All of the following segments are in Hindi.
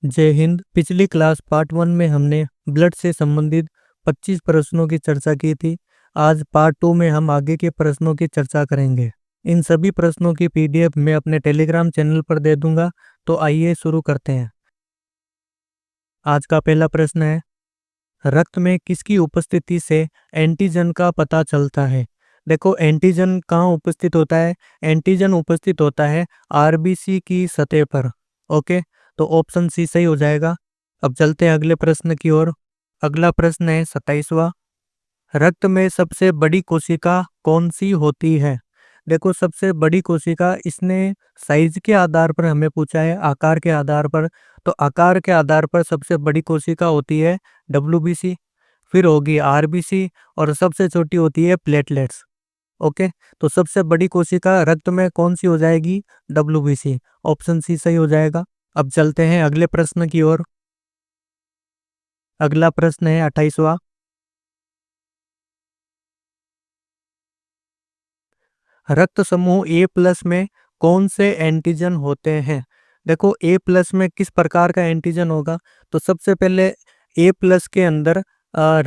जय हिंद। पिछली क्लास पार्ट 1 में हमने ब्लड से संबंधित 25 प्रश्नों की चर्चा की थी। आज पार्ट 2 में हम आगे के प्रश्नों की चर्चा करेंगे। इन सभी प्रश्नों की पीडीएफ मैं अपने टेलीग्राम चैनल पर दे दूंगा। तो आइए शुरू करते हैं। आज का पहला प्रश्न है, रक्त में किसकी उपस्थिति से एंटीजन का पता चलता है। देखो, एंटीजन कहाँ उपस्थित होता है? एंटीजन उपस्थित होता है आरबीसी की सतह पर। ओके, तो ऑप्शन सी सही हो जाएगा। अब चलते हैं अगले प्रश्न की ओर। अगला प्रश्न है 27वां। रक्त में सबसे बड़ी कोशिका कौन सी होती है? देखो, सबसे बड़ी कोशिका इसने साइज के आधार पर हमें पूछा है, आकार के आधार पर। तो आकार के आधार पर सबसे बड़ी कोशिका होती है डब्ल्यूबीसी, फिर होगी आरबीसी और सबसे छोटी होती है प्लेटलेट्स। ओके, तो सबसे बड़ी कोशिका रक्त में कौन सी हो जाएगी? डब्ल्यूबीसी। ऑप्शन सी सही हो जाएगा। अब चलते हैं अगले प्रश्न की ओर। अगला प्रश्न है 28वां। रक्त समूह ए प्लस में कौन से एंटीजन होते हैं? देखो, ए प्लस में किस प्रकार का एंटीजन होगा? तो सबसे पहले ए प्लस के अंदर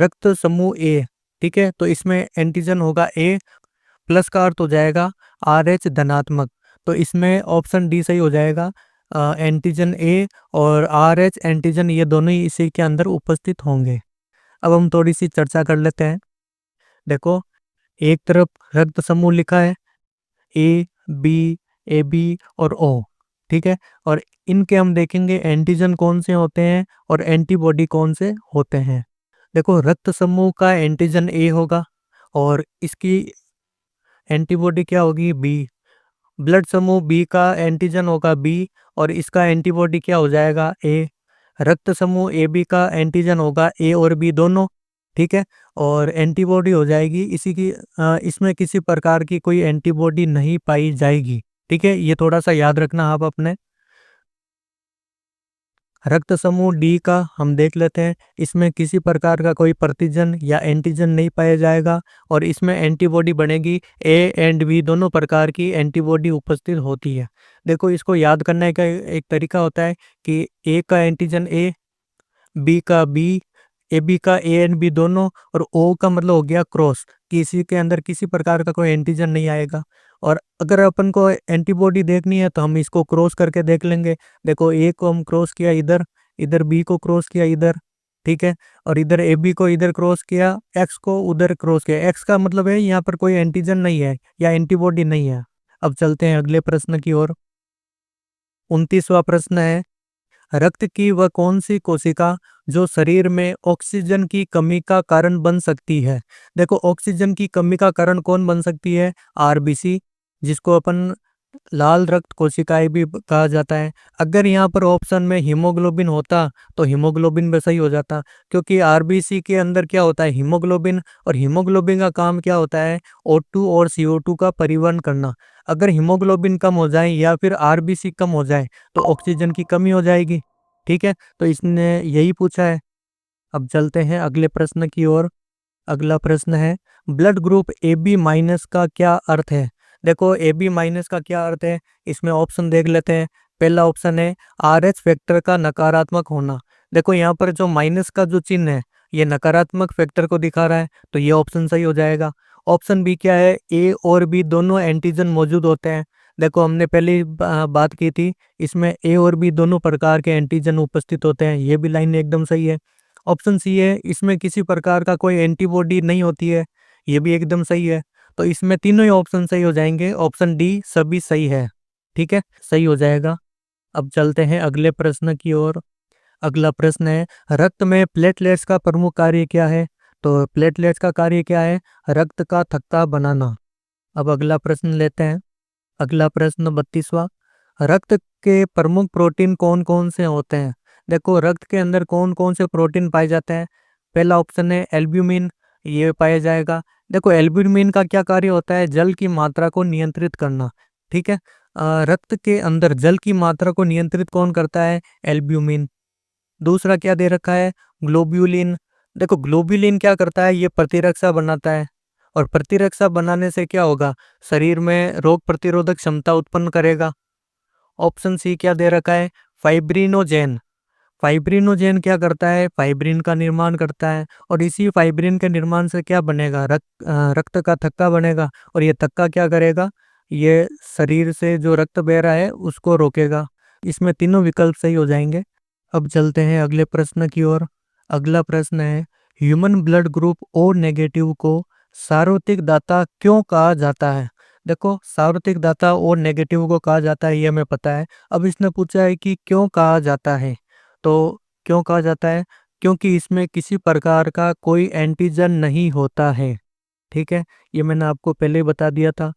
रक्त समूह ए, ठीक है, तो इसमें एंटीजन होगा ए। प्लस का अर्थ हो जाएगा आर एच धनात्मक। तो इसमें ऑप्शन डी सही हो जाएगा। एंटीजन ए और आर एच एंटीजन ये दोनों ही इसी के अंदर उपस्थित होंगे। अब हम थोड़ी सी चर्चा कर लेते हैं। देखो, एक तरफ रक्त समूह लिखा है ए बी, ए बी और ओ, ठीक है, और इनके हम देखेंगे एंटीजन कौन से होते हैं और एंटीबॉडी कौन से होते हैं। देखो, रक्त समूह का एंटीजन ए होगा और इसकी एंटीबॉडी क्या होगी? बी। ब्लड समूह बी का एंटीजन होगा बी और इसका एंटीबॉडी क्या हो जाएगा? ए। रक्त समूह ए बी का एंटीजन होगा ए और बी दोनों, ठीक है, और एंटीबॉडी हो जाएगी इसी की इसमें किसी प्रकार की कोई एंटीबॉडी नहीं पाई जाएगी। ठीक है, ये थोड़ा सा याद रखना आप अपने। रक्त समूह डी का हम देख लेते हैं। इसमें किसी प्रकार का कोई प्रतिजन या एंटीजन नहीं पाया जाएगा और इसमें एंटीबॉडी बनेगी ए एंड बी, दोनों प्रकार की एंटीबॉडी उपस्थित होती है। देखो, इसको याद करने का एक तरीका होता है कि ए का एंटीजन ए, बी का बी, ए बी का ए एंड बी दोनों, और ओ का मतलब हो गया क्रॉस, किसी के अंदर किसी प्रकार का कोई एंटीजन नहीं आएगा। और अगर अपन को एंटीबॉडी देखनी है तो हम इसको क्रॉस करके देख लेंगे। देखो, ए को हम क्रॉस किया इधर, इधर बी को क्रॉस किया इधर, ठीक है, और इधर ए बी को इधर क्रॉस किया, एक्स को उधर क्रॉस किया। एक्स का मतलब है यहाँ पर कोई एंटीजन नहीं है या एंटीबॉडी नहीं है। अब चलते हैं अगले प्रश्न की ओर। 29वां प्रश्न है, रक्त की वह कौन सी कोशिका जो शरीर में ऑक्सीजन की कमी का कारण बन सकती है? देखो, ऑक्सीजन की कमी का कारण कौन बन सकती है? आरबीसी, जिसको अपन लाल रक्त कोशिकाएं भी कहा जाता है। अगर यहाँ पर ऑप्शन में हीमोग्लोबिन होता तो हीमोग्लोबिन में सही हो जाता, क्योंकि आरबीसी के अंदर क्या होता है? हीमोग्लोबिन, और हीमोग्लोबिन का काम क्या होता है? O2 और CO2 का परिवहन करना। अगर हीमोग्लोबिन कम हो जाए या फिर आरबीसी कम हो जाए तो ऑक्सीजन की कमी हो जाएगी। ठीक है, तो इसने यही पूछा है। अब चलते हैं अगले प्रश्न की ओर। अगला प्रश्न है, blood group A B minus का क्या अर्थ है? देखो, ए बी माइनस का क्या अर्थ है, इसमें ऑप्शन देख लेते हैं। पहला ऑप्शन है आर एच फैक्टर का नकारात्मक होना। देखो, यहाँ पर जो माइनस का जो चिन्ह है ये नकारात्मक फैक्टर को दिखा रहा है, तो ये ऑप्शन सही हो जाएगा। ऑप्शन बी क्या है? ए और बी दोनों एंटीजन मौजूद होते हैं। देखो, हमने पहले ही बात की थी, इसमें ए और बी दोनों प्रकार के एंटीजन उपस्थित होते हैं, ये भी लाइन एकदम सही है। ऑप्शन सी है, इसमें किसी प्रकार का कोई एंटीबॉडी नहीं होती है, ये भी एकदम सही है। तो इसमें तीनों ही ऑप्शन सही हो जाएंगे। ऑप्शन डी सभी सही है, ठीक है, सही हो जाएगा। अब चलते हैं अगले प्रश्न की ओर। अगला प्रश्न है, रक्त में प्लेटलेट्स का प्रमुख कार्य क्या है? तो प्लेटलेट्स का कार्य क्या है? रक्त का थक्का बनाना। अब अगला प्रश्न लेते हैं। अगला प्रश्न 32वां, रक्त के प्रमुख प्रोटीन कौन कौन से होते हैं? देखो, रक्त के अंदर कौन कौन से प्रोटीन पाए जाते हैं? पहला ऑप्शन है एल्ब्यूमिन, ये पाया जाएगा। देखो, एल्ब्यूमिन का क्या कार्य होता है? जल की मात्रा को नियंत्रित करना, ठीक है। रक्त के अंदर जल की मात्रा को नियंत्रित कौन करता है? एल्ब्यूमिन। दूसरा क्या दे रखा है? ग्लोब्यूलिन। देखो, ग्लोब्यूलिन क्या करता है? ये प्रतिरक्षा बनाता है, और प्रतिरक्षा बनाने से क्या होगा? शरीर में रोग प्रतिरोधक क्षमता उत्पन्न करेगा। ऑप्शन सी क्या दे रखा है? फाइब्रिनोजेन। फाइब्रिनोजेन क्या करता है? फाइब्रिन का निर्माण करता है और इसी फाइब्रिन के निर्माण से क्या बनेगा? रक्त का थक्का बनेगा और ये थक्का क्या करेगा? ये शरीर से जो रक्त बह रहा है उसको रोकेगा। इसमें तीनों विकल्प सही हो जाएंगे। अब चलते हैं अगले प्रश्न की ओर। अगला प्रश्न है, human blood group O negative को सार्वत्रिक दाता क्यों कहा जाता है? देखो, सार्वत्रिक दाता ओ नेगेटिव को कहा जाता है ये हमें पता है। अब इसने पूछा है कि क्यों कहा जाता है। तो क्यों कहा जाता है? क्योंकि इसमें किसी प्रकार का कोई एंटीजन नहीं होता है। ठीक है, ये मैंने आपको पहले ही बता दिया था।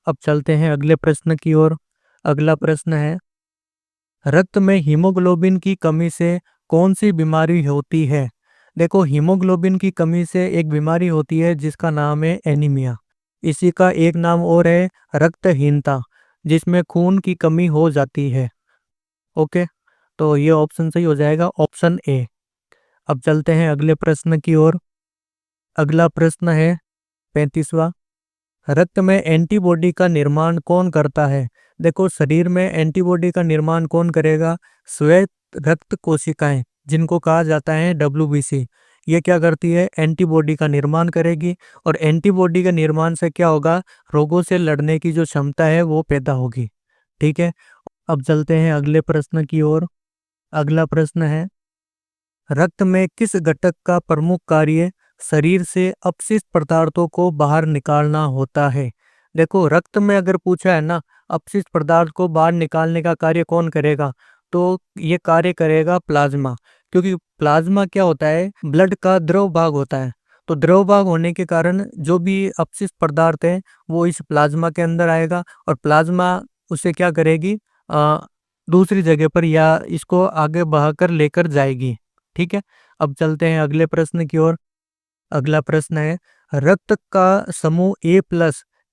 अब चलते हैं अगले प्रश्न की ओर। अगला प्रश्न है, रक्त में हीमोग्लोबिन की कमी से कौन सी बीमारी होती है? देखो, हीमोग्लोबिन की कमी से एक बीमारी होती है जिसका नाम है एनीमिया। इसी का एक नाम और है रक्तहीनता, जिसमें खून की कमी हो जाती है। ओके, तो ये ऑप्शन सही हो जाएगा, ऑप्शन ए। अब चलते हैं अगले प्रश्न की ओर। अगला प्रश्न है 35वां, रक्त में एंटीबॉडी का निर्माण कौन करता है? देखो, शरीर में एंटीबॉडी का निर्माण कौन करेगा? श्वेत रक्त कोशिकाएं, जिनको कहा जाता है WBC। ये क्या करती है? एंटीबॉडी का निर्माण करेगी और एंटीबॉडी के निर्माण से क्या होगा? रोगों से लड़ने की जो क्षमता है वो पैदा होगी। ठीक है, अब चलते हैं अगले प्रश्न की ओर। अगला प्रश्न है, रक्त में किस घटक का प्रमुख कार्य शरीर से अपशिष्ट पदार्थों को बाहर निकालना होता है? देखो, रक्त में अगर पूछा है ना, अपशिष्ट पदार्थ को बाहर निकालने का कार्य कौन करेगा? तो ये कार्य करेगा प्लाज्मा। क्योंकि प्लाज्मा क्या होता है? ब्लड का द्रव भाग होता है। तो द्रव भाग होने के कारण जो भी अपशिष्ट पदार्थ है वो इस प्लाज्मा के अंदर आएगा और प्लाज्मा उसे क्या करेगी? दूसरी जगह पर या इसको आगे बहाकर लेकर जाएगी। ठीक है, अब चलते हैं अगले प्रश्न की ओर। अगला प्रश्न है, रक्त का समूह A+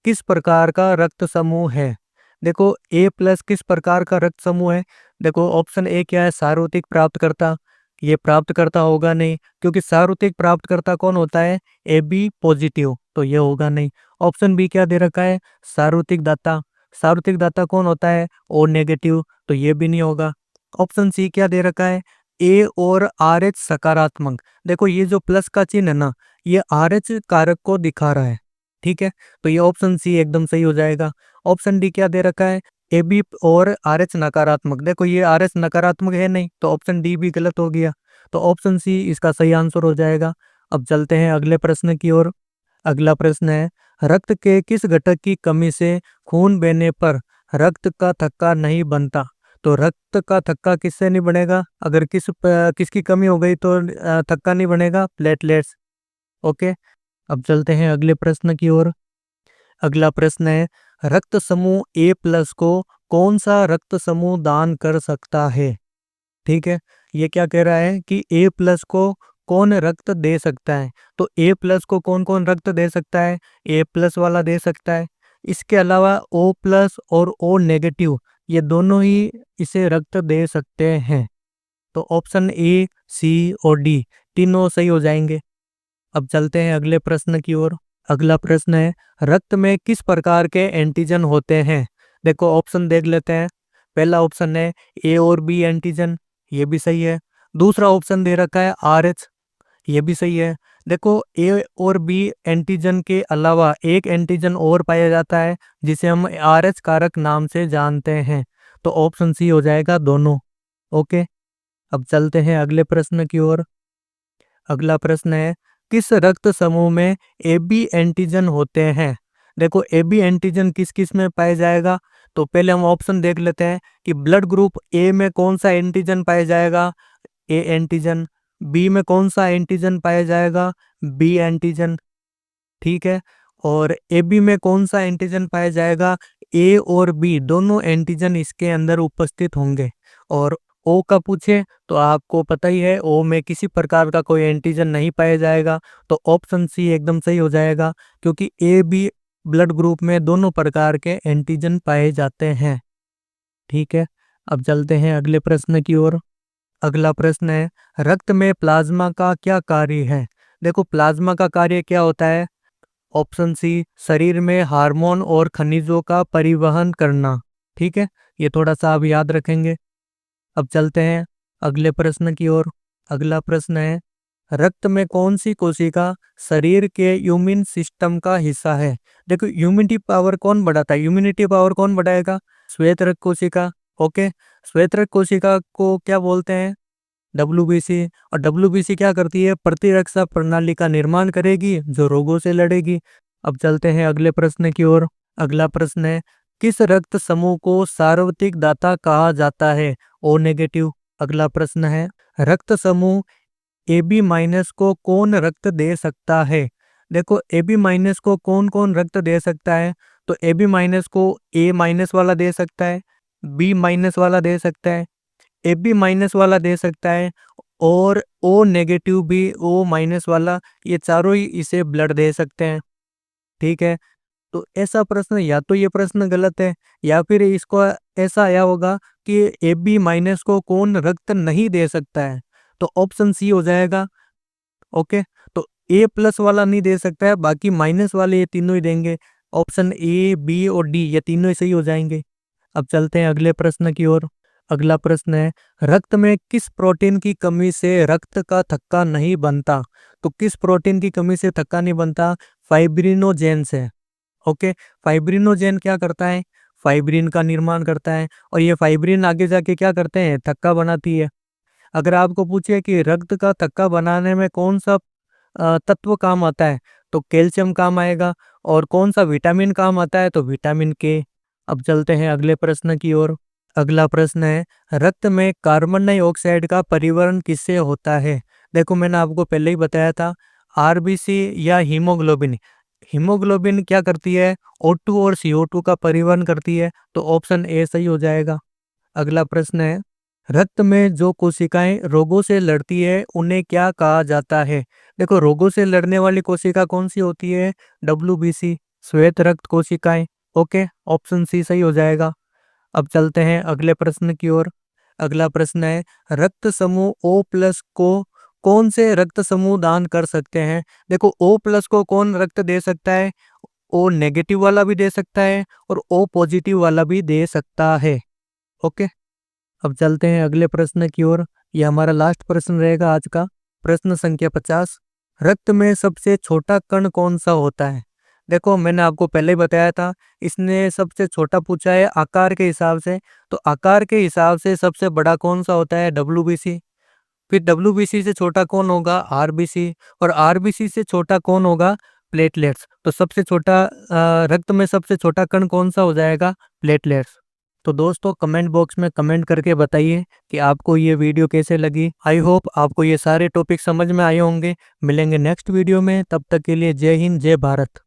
किस प्रकार का रक्त समूह है? देखो, A+ किस प्रकार का रक्त समूह है? देखो, ऑप्शन ए क्या है? सार्वत्रिक प्राप्तकर्ता। ये प्राप्तकर्ता होगा नहीं, क्योंकि सार्वत्रिक प्राप्तकर्ता कौन होता है? AB पॉजिटिव, तो ये होगा नहीं। ऑप्शन बी क्या दे रखा है? सार्वत्रिक दाता। सार्वत्रिक दाता कौन होता है? O नेगेटिव, तो ये भी नहीं होगा। ऑप्शन सी क्या दे रखा है? A और RH सकारात्मक। देखो, ये जो प्लस का चिन्ह है ना, ये RH कारक को दिखा रहा है। ठीक है, तो ये ऑप्शन सी एकदम सही हो जाएगा। ऑप्शन डी क्या दे रखा है? AB और RH नकारात्मक। देखो, ये RH नकारात्मक है नहीं, तो ऑप्शन डी भी गलत हो गया। तो ऑप्शन सी इसका सही आंसर हो जाएगा। अब चलते हैं अगले प्रश्न की ओर। अगला प्रश्न है, रक्त के किस घटक की कमी से खून बहने पर रक्त का थक्का नहीं बनता? तो रक्त का थक्का किससे नहीं बनेगा? अगर किसकी कमी हो गई तो थक्का नहीं बनेगा? प्लेटलेट्स। ओके, अब चलते हैं अगले प्रश्न की ओर। अगला प्रश्न है, रक्त समूह A+ को कौन सा रक्त समूह दान कर सकता है? ठीक है, ये क्या कह रहा है कि A+ को कौन रक्त दे सकता है? तो A+ को कौन कौन रक्त दे सकता है? A+ वाला दे सकता है। इसके अलावा O+ और O नेगेटिव, ये दोनों ही इसे रक्त दे सकते हैं। तो ऑप्शन ए, सी और डी तीनों सही हो जाएंगे। अब चलते हैं अगले प्रश्न की ओर। अगला प्रश्न है, रक्त में किस प्रकार के एंटीजन होते हैं? देखो, ऑप्शन देख लेते हैं। पहला ऑप्शन है A और B एंटीजन, ये भी सही है। दूसरा ऑप्शन दे रखा है RH, ये भी सही है। देखो, A और B एंटीजन के अलावा एक एंटीजन और पाया जाता है जिसे हम RH कारक नाम से जानते हैं। तो ऑप्शन सी हो जाएगा दोनों। ओके, अब चलते हैं अगले प्रश्न की ओर। अगला प्रश्न है, किस रक्त समूह में AB एंटीजन होते हैं? देखो, AB एंटीजन किस किस में पाया जाएगा? तो पहले हम ऑप्शन देख लेते हैं कि ब्लड ग्रुप A में कौन सा एंटीजन पाया जाएगा? A antigen. B में कौन सा एंटीजन पाया जाएगा? B antigen. ठीक है, और AB में कौन सा एंटीजन पाया जाएगा? A और B दोनों एंटीजन इसके अंदर उपस्थित होंगे। और O का पूछे तो आपको पता ही है, O में किसी प्रकार का कोई एंटीजन नहीं पाया जाएगा। तो ऑप्शन सी एकदम सही हो जाएगा, क्योंकि AB ब्लड ग्रुप में दोनों प्रकार के एंटीजन पाए जाते हैं। ठीक है, अब चलते हैं अगले प्रश्न की ओर। अगला प्रश्न है, रक्त में प्लाज्मा का क्या कार्य है? देखो, प्लाज्मा का कार्य क्या होता है? ऑप्शन सी, शरीर में हार्मोन और खनिजों का परिवहन करना। ठीक है, ये थोड़ा सा आप याद रखेंगे। अब चलते हैं अगले प्रश्न की ओर। अगला प्रश्न है, रक्त में कौन सी कोशिका शरीर के इम्यून सिस्टम का हिस्सा है? देखो, इम्यूनिटी पावर कौन बढ़ाता है? इम्यूनिटी पावर कौन बढ़ाएगा? श्वेत रक्त कोशिका। ओके, श्वेत रक्त कोशिका को क्या बोलते हैं? डब्ल्यूबीसी। और डब्ल्यूबीसी क्या करती है? प्रतिरक्षा प्रणाली का निर्माण करेगी जो रोगों से लड़ेगी। अब चलते हैं अगले प्रश्न की ओर। अगला प्रश्न है, किस रक्त समूह को सार्वत्रिक दाता कहा जाता है? O negative. अगला प्रश्न है, रक्त समूह AB माइनस को कौन रक्त दे सकता है? देखो, AB माइनस को कौन कौन रक्त दे सकता है? तो AB माइनस को A माइनस वाला दे सकता है, B माइनस वाला दे सकता है, AB माइनस वाला दे सकता है, और O नेगेटिव भी, O माइनस वाला, ये चारों ही इसे ब्लड दे सकते हैं। ठीक है, तो ऐसा प्रश्न, या तो ये प्रश्न गलत है या फिर इसको ऐसा आया होगा कि AB माइनस को कौन रक्त नहीं दे सकता है, तो ऑप्शन सी हो जाएगा। ओके, तो A प्लस वाला नहीं दे सकता है, बाकी माइनस वाले ये तीनों ही देंगे। ऑप्शन A, B और D ये तीनों ही सही हो जाएंगे। अब चलते हैं अगले प्रश्न की ओर। अगला प्रश्न है, रक्त में किस प्रोटीन की कमी से रक्त का थक्का नहीं बनता? तो किस प्रोटीन की कमी से थक्का नहीं बनता? फाइब्रिनोजेन से। ओके, फाइब्रिनोजेन क्या करता है? फाइब्रिन का निर्माण करता है, और ये फाइब्रिन आगे जाके क्या करते हैं? थक्का बनाती है। अगर आपको पूछे कि रक्त का थक्का बनाने में कौन सा तत्व काम आता है, तो कैल्शियम काम आएगा। और कौन सा विटामिन काम आता है? तो विटामिन के। अब चलते हैं अगले प्रश्न की ओर। अगला प्रश्न है, रक्त में कार्बन डाइऑक्साइड का परिवहन किससे होता है? देखो, मैंने आपको पहले ही बताया था, आरबीसी या हीमोग्लोबिन। हीमोग्लोबिन क्या करती है? O2 और CO2 का परिवहन करती है, तो ऑप्शन ए सही हो जाएगा। अगला प्रश्न है, रक्त में जो कोशिकाएं रोगों से लड़ती है उन्हें क्या कहा जाता है? देखो, रोगों से लड़ने वाली कोशिका कौन सी होती है? WBC, श्वेत रक्त कोशिकाएं। ओके, ऑप्शन सी सही हो जाएगा। अब चलते हैं अगले प्रश्न की ओर। अगला प्रश्न है, रक्त समूह O प्लस को कौन से रक्त समूह दान कर सकते हैं? देखो, O प्लस को कौन रक्त दे सकता है? O नेगेटिव वाला भी दे सकता है और O पॉजिटिव वाला भी दे सकता है। ओके, अब चलते हैं अगले प्रश्न की ओर। यह हमारा लास्ट प्रश्न रहेगा आज का, प्रश्न संख्या 50। रक्त में सबसे छोटा कण कौन सा होता है? देखो, मैंने आपको पहले ही बताया था, इसने सबसे छोटा पूछा है आकार के हिसाब से, तो आकार के हिसाब से सबसे बड़ा कौन सा होता है? WBC। फिर WBC से छोटा कौन होगा? RBC। और RBC से छोटा कौन होगा? प्लेटलेट्स। तो सबसे छोटा रक्त में सबसे छोटा कण कौन सा हो जाएगा? प्लेटलेट्स। तो दोस्तों, कमेंट बॉक्स में कमेंट करके बताइए कि आपको ये वीडियो कैसे लगी। आई होप आपको ये सारे टॉपिक समझ में आए होंगे। मिलेंगे नेक्स्ट वीडियो में, तब तक के लिए जय हिंद, जय भारत।